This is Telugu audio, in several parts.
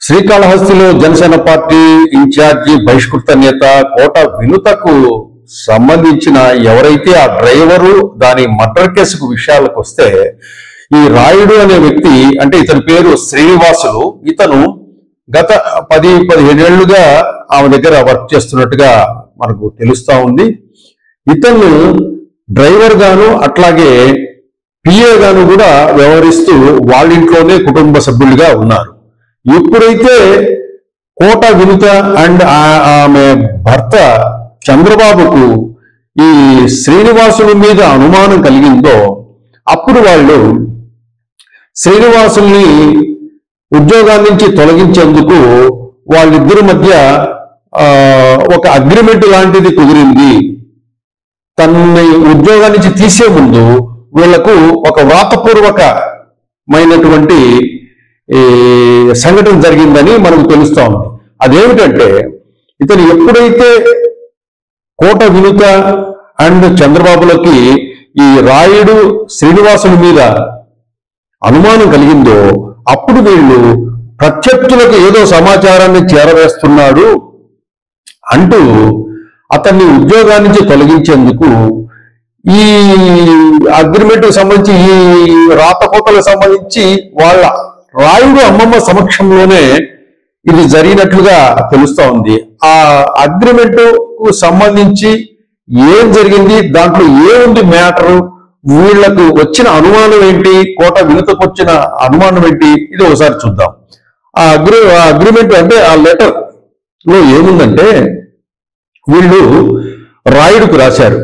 శ్రీకాళహస్తిలో జనసేన పార్టీ ఇన్ఛార్జి బహిష్కృత నేత కోట వినుతకు సంబంధించిన ఎవరైతే ఆ డ్రైవరు దాని మర్డర్ కేసుకు విషయాలకు వస్తే, ఈ రాయుడు అనే వ్యక్తి, అంటే ఇతని పేరు శ్రీనివాసులు, ఇతను గత 10-15 ఏళ్లుగా ఆమె దగ్గర వర్క్ చేస్తున్నట్టుగా మనకు తెలుస్తా ఉంది. ఇతను డ్రైవర్ గాను అట్లాగే పిఏ గాను కూడా వ్యవహరిస్తూ వాళ్ళ ఇంట్లోనే కుటుంబ సభ్యులుగా ఉన్నారు. ఎప్పుడైతే కోట వినుత అండ్ ఆమె భర్త చంద్రబాబుకు ఈ శ్రీనివాసుల మీద అనుమానం కలిగిందో, అప్పుడు వాళ్ళు శ్రీనివాసుల్ని ఉద్యోగాల నుంచి తొలగించేందుకు వాళ్ళిద్దరి మధ్య ఒక అగ్రిమెంట్ లాంటిది కుదిరింది. తనని ఉద్యోగాల నుంచి తీసే ముందు వీళ్లకు ఒక వ్రాతపూర్వకమైనటువంటి సంఘటన జరిగిందని మనకు తెలుస్తా ఉంది. అదేమిటంటే, ఇతను ఎప్పుడైతే కోట వినుత అండ్ చంద్రబాబులకి ఈ రాయుడు శ్రీనివాసుల మీద అనుమానం కలిగిందో, అప్పుడు వీళ్ళు ప్రత్యర్థులకు ఏదో సమాచారాన్ని చేరవేస్తున్నాడు అంటూ అతన్ని ఉద్యోగాల నుంచి తొలగించేందుకు ఈ అగ్రిమెంట్కి సంబంధించి, ఈ రాతకోతలకు సంబంధించి వాళ్ళ రాయుడు అమ్మమ్మ సమక్షంలోనే ఇది జరిగినట్లుగా తెలుస్తా ఉంది. ఆ అగ్రిమెంట్ కు సంబంధించి ఏం జరిగింది, దాంట్లో ఏముంది మ్యాటరు, వీళ్లకు వచ్చిన అనుమానం ఏంటి, కోట వినుతకు వచ్చిన అనుమానం ఏంటి, ఇది ఒకసారి చూద్దాం. ఆ అగ్రిమెంట్ అంటే ఆ లెటర్ లో ఏముందంటే, వీళ్ళు రాయుడుకు రాశారు,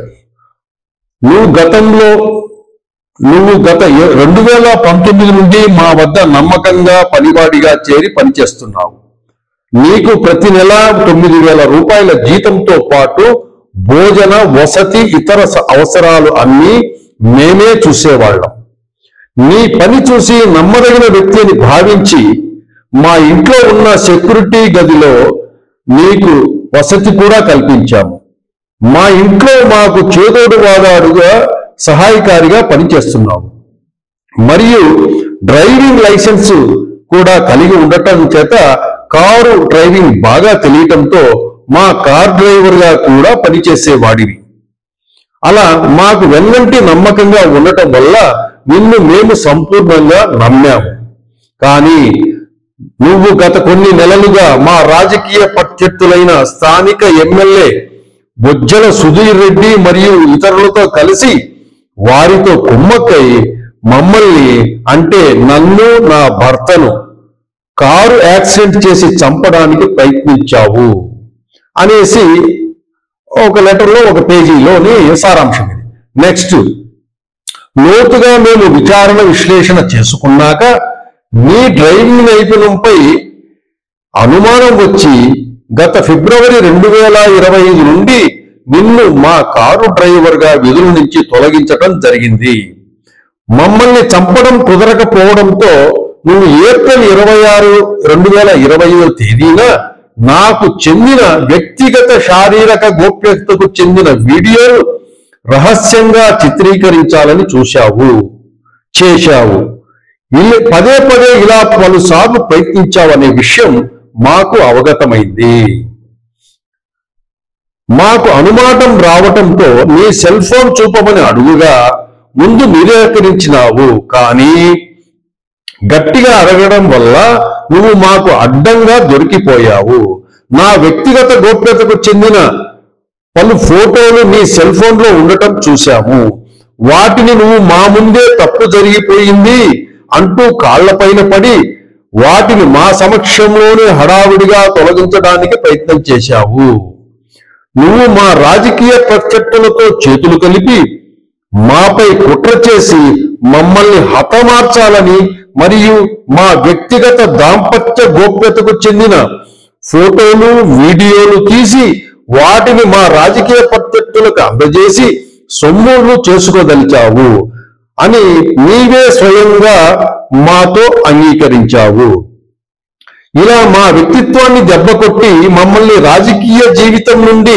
నువ్వు గత 2019 నుండి మా వద్ద నమ్మకంగా పనివాడిగా చేరి పనిచేస్తున్నావు. నీకు ప్రతి నెల 9,000 రూపాయల జీతంతో పాటు భోజన వసతి ఇతర అవసరాలు అన్నీ మేమే చూసేవాళ్ళం. నీ పని చూసి నమ్మదగిన వ్యక్తిని భావించి మా ఇంట్లో ఉన్న సెక్యూరిటీ గదిలో నీకు వసతి కూడా కల్పించాము. మా ఇంట్లో మాకు చేదోడు వాదాడుగా సహాయకారిగా పనిచేస్తున్నావు. మరియు డ్రైవింగ్ లైసెన్స్ కూడా కలిగి ఉండటం చేత కారు డ్రైవింగ్ బాగా తెలియటంతో మా కార్ డ్రైవర్గా కూడా పనిచేసేవాడివి. అలా మాకు వెన్నంటి నమ్మకంగా ఉండటం వల్ల నిన్ను మేము సంపూర్ణంగా నమ్మాము. కానీ నువ్వు గత కొన్ని నెలలుగా మా రాజకీయ ప్రత్యర్థులైన స్థానిక ఎమ్మెల్యే బొజ్జల సుధీర్ రెడ్డి మరియు ఇతరులతో కలిసి వారితో కుమ్మక్కై మమ్మల్ని, అంటే నన్ను, నా భర్తను కారు యాక్సిడెంట్ చేసి చంపడానికి ప్రయత్నించావు అనేసి ఒక లెటర్లో ఒక పేజీలోని సారాంశం ఇది. నెక్స్ట్, లోతుగా మేము విచారణ విశ్లేషణ చేసుకున్నాక నీ డ్రైవింగ్ నైపుణ్యంపై అనుమానం వచ్చి గత ఫిబ్రవరి 2025 నుండి నిన్ను మా కారు డ్రైవర్గా విధుల నుంచి తొలగించడం జరిగింది. మమ్మల్ని చంపడం కుదరకపోవడంతో నువ్వు ఏప్రిల్ 26, 2025 తేదీన నాకు చెందిన వ్యక్తిగత శారీరక గోప్యతకు చెందిన వీడియోను రహస్యంగా చిత్రీకరించాలని చేశావు. పదే ఇలా పలుసార్లు ప్రయత్నించావనే విషయం మాకు అవగతమైంది. మాకు అనుమానం రావటంతో నీ సెల్ ఫోన్ చూపమని అడుగుగా ముందు నిరాకరించినావు. కానీ గట్టిగా అడగడం వల్ల నువ్వు మాకు అడ్డంగా దొరికిపోయావు. నా వ్యక్తిగత గోప్యతకు చెందిన పలు ఫోటోలు నీ సెల్ ఫోన్లో ఉండటం చూశాము. వాటిని నువ్వు మా ముందే తప్పు జరిగిపోయింది అంటూ కాళ్లపైన పడి వాటిని మా సమక్షంలోనే హడావుడిగా తొలగించడానికి ప్రయత్నం చేశావు. నువ్వు మా రాజకీయ ప్రత్యర్థులతో చేతులు కలిపి మాపై కుట్ర చేసి మమ్మల్ని హతమార్చాలని మరియు మా వ్యక్తిగత దాంపత్య గోప్యతకు చెందిన ఫోటోలు, వీడియోలు తీసి వాటిని మా రాజకీయ ప్రత్యర్థులకు అందజేసి సొమ్ములు చేసుకోదలిచావు అని నీవే స్వయంగా మాతో అంగీకరించావు. ఇలా మా వ్యక్తిత్వాన్ని దెబ్బకొట్టి మమ్మల్ని రాజకీయ జీవితం నుండి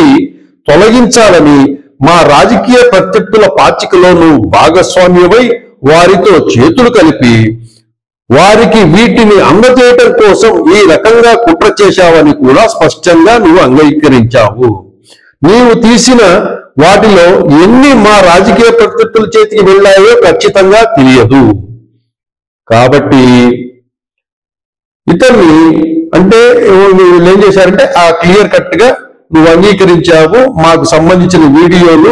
తొలగించాలని మా రాజకీయ ప్రత్యర్థుల పాచికలో నువ్వు భాగస్వామ్యమై వారితో చేతులు కలిపి వారికి వీటిని అందజేయటం కోసం ఈ రకంగా కుట్ర చేశావని కూడా స్పష్టంగా నువ్వు అంగీకరించావు. నీవు తీసిన వాటిలో ఎన్ని మా రాజకీయ ప్రత్యర్థుల చేతికి వెళ్ళాయో ఖచ్చితంగా తెలియదు. కాబట్టి ఇతన్ని అంటే వీళ్ళు ఏం చేశారంటే ఆ క్లియర్ కట్ గా నువ్వు అంగీకరించావు, మాకు సంబంధించిన వీడియోలు,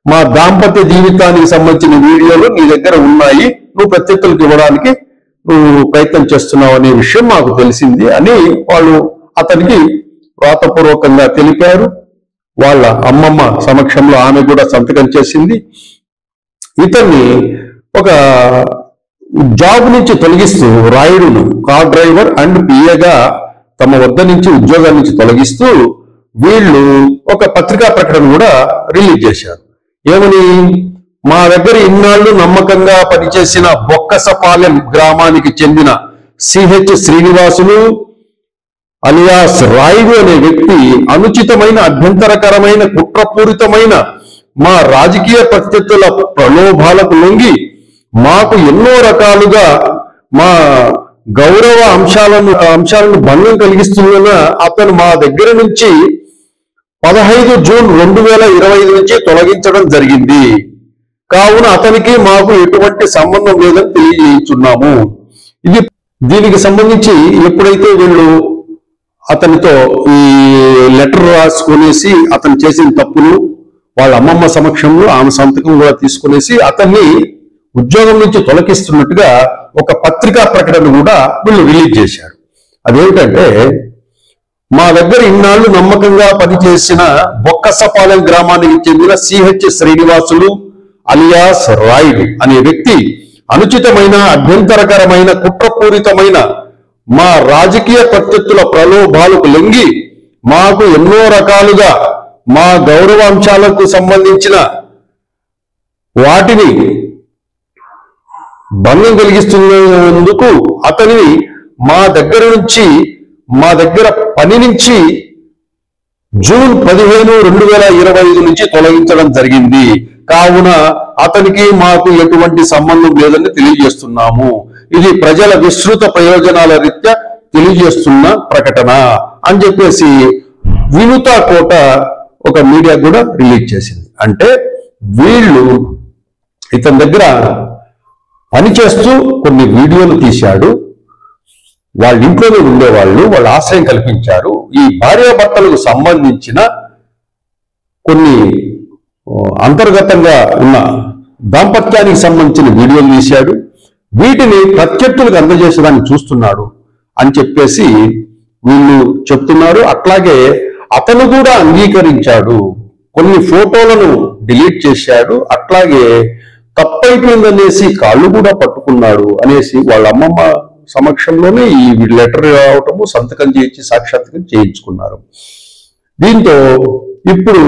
మా దాంపత్య జీవితానికి సంబంధించిన వీడియోలు నీ దగ్గర ఉన్నాయి, నువ్వు ప్రత్యర్థులకు ఇవ్వడానికి నువ్వు ప్రయత్నం చేస్తున్నావు అనే విషయం మాకు తెలిసింది అని వాళ్ళు అతనికి వ్రాతపూర్వకంగా తెలిపారు. వాళ్ళ అమ్మమ్మ సమక్షంలో ఆమె కూడా సంతకం చేసింది. ఇతన్ని ఒక జాబ్ నుంచి తొలగిస్తూ రాయుడును కార్ డ్రైవర్ అండ్ పిఏగా తమ వద్ద నుంచి ఉద్యోగాల నుంచి తొలగిస్తూ వీళ్ళు ఒక పత్రికా ప్రకటన కూడా రిలీజ్ చేశారు. ఏమని? మా దగ్గర ఇన్నాళ్లు నమ్మకంగా పనిచేసిన బొక్కసపాలెం గ్రామానికి చెందిన సిహెచ్ శ్రీనివాసులు అలియాస్ రాయుడు అనే వ్యక్తి అనుచితమైన, అభ్యంతరకరమైన, కుట్రపూరితమైన మా రాజకీయ ప్రత్యర్థుల ప్రలోభాలకు లొంగి మాకు ఎన్నో రకాలుగా మా గౌరవ అంశాలను భంగం కలిగిస్తున్న అతను మా దగ్గర నుంచి 15 జూన్ 2025 నుంచి తొలగించడం జరిగింది. కావున అతనికి మాకు ఎటువంటి సంబంధం లేదని తెలియజేస్తున్నాము. దీనికి సంబంధించి ఎప్పుడైతే వీళ్ళు అతనితో ఈ లెటర్ రాసుకునేసి అతను చేసిన తప్పులు వాళ్ళ అమ్మమ్మ సమక్షంలో ఆమె సంతకం కూడా తీసుకునేసి అతన్ని ఉద్యోగం నుంచి తొలగిస్తున్నట్టుగా ఒక పత్రికా ప్రకటన కూడా వీళ్ళు రిలీజ్ చేశారు. అదేమిటంటే, మా దగ్గర ఇన్నాళ్లు నమ్మకంగా పనిచేసిన బొక్కసపాలెం గ్రామానికి చెందిన సిహెచ్ శ్రీనివాసులు అలియాస్ రాయుడు అనే వ్యక్తి అనుచితమైన, అభ్యంతరకరమైన, కుట్రపూరితమైన మా రాజకీయ ప్రత్యర్థుల ప్రలోభాలకు లొంగి మాకు ఎన్నో రకాలుగా మా గౌరవ అంశాలకు సంబంధించిన వాటిని భంగం కలిగిస్తున్నందుకు అతనిని మా దగ్గర పని నుంచి జూన్ 15, 2025 నుంచి తొలగించడం జరిగింది. కావున అతనికి మాకు ఎటువంటి సంబంధం లేదని తెలియజేస్తున్నాము. ఇది ప్రజల విస్తృత ప్రయోజనాల రీత్యా తెలియజేస్తున్న ప్రకటన అని చెప్పేసి వినుత కోట ఒక మీడియా కూడా రిలీజ్ చేసింది. అంటే వీళ్ళు ఇతని దగ్గర పనిచేస్తూ కొన్ని వీడియోలు తీశాడు, వాళ్ళ ఇంట్లోనే ఉండేవాళ్ళు, వాళ్ళు ఆశ్రయం కల్పించారు. ఈ భార్యాభర్తలకు సంబంధించిన కొన్ని అంతర్గతంగా ఉన్న దాంపత్యానికి సంబంధించిన వీడియోలు తీశాడు, వీటిని ప్రత్యర్థులకు అందజేసేదాన్ని చూస్తున్నాడు అని చెప్పేసి వీళ్ళు చెప్తున్నారు. అట్లాగే అతను కూడా అంగీకరించాడు, కొన్ని ఫోటోలను డిలీట్ చేశాడు, అట్లాగే తప్పైపోయిందనేసి కాళ్ళు కూడా పట్టుకున్నాడు అనేసి వాళ్ళ అమ్మమ్మ సమక్షంలోనే ఈ లెటర్ రావటము, సంతకం చేయించి సాక్షాత్కం చేయించుకున్నారు. దీంతో ఇప్పుడు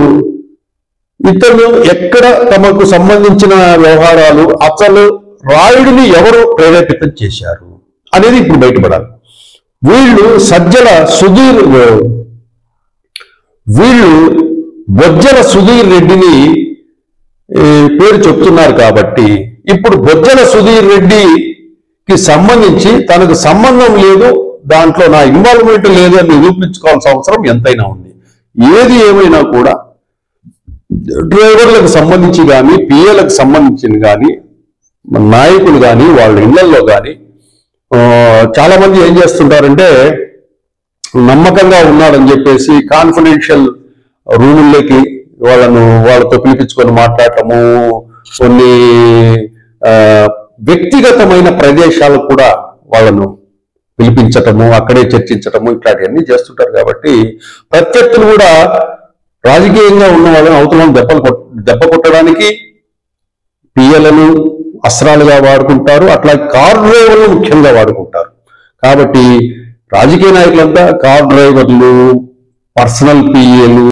ఇతను ఎక్కడ తమకు సంబంధించిన వ్యవహారాలు, అసలు రాయుడిని ఎవరు ప్రేరేపితం చేశారు అనేది ఇప్పుడు బయటపడాలి. వీళ్ళు బొజ్జల సుధీర్ రెడ్డిని పేరు చెప్తున్నారు కాబట్టి ఇప్పుడు బొజ్జల సుధీర్ రెడ్డికి సంబంధించి తనకు సంబంధం లేదు, దాంట్లో నా ఇన్వాల్వ్మెంట్ లేదు అని నిరూపించుకోవాల్సిన అవసరం ఎంతైనా ఉంది. ఏది ఏమైనా కూడా డ్రైవర్లకు సంబంధించి కానీ, పిఏలకు సంబంధించిన కానీ, నాయకులు కానీ, వాళ్ళ ఇళ్లలో కానీ చాలా మంది ఏం చేస్తుంటారంటే నమ్మకంగా ఉన్నాడని చెప్పేసి కాన్ఫిడెన్షియల్ రూముల్లోకి వాళ్ళతో పిలిపించుకొని మాట్లాడటము, కొన్ని వ్యక్తిగతమైన ప్రదేశాలకు కూడా వాళ్ళను పిలిపించటము, అక్కడే చర్చించటము, ఇట్లాంటివన్నీ చేస్తుంటారు. కాబట్టి ప్రత్యర్థులు కూడా రాజకీయంగా ఉన్న వాళ్ళని అవతలను దెబ్బ కొట్టడానికి పిఎలను అస్త్రాలుగా వాడుకుంటారు, అట్లా కార్ డ్రైవర్లు ముఖ్యంగా వాడుకుంటారు. కాబట్టి రాజకీయ నాయకులంతా కార్ డ్రైవర్లు, పర్సనల్ పిఏలు,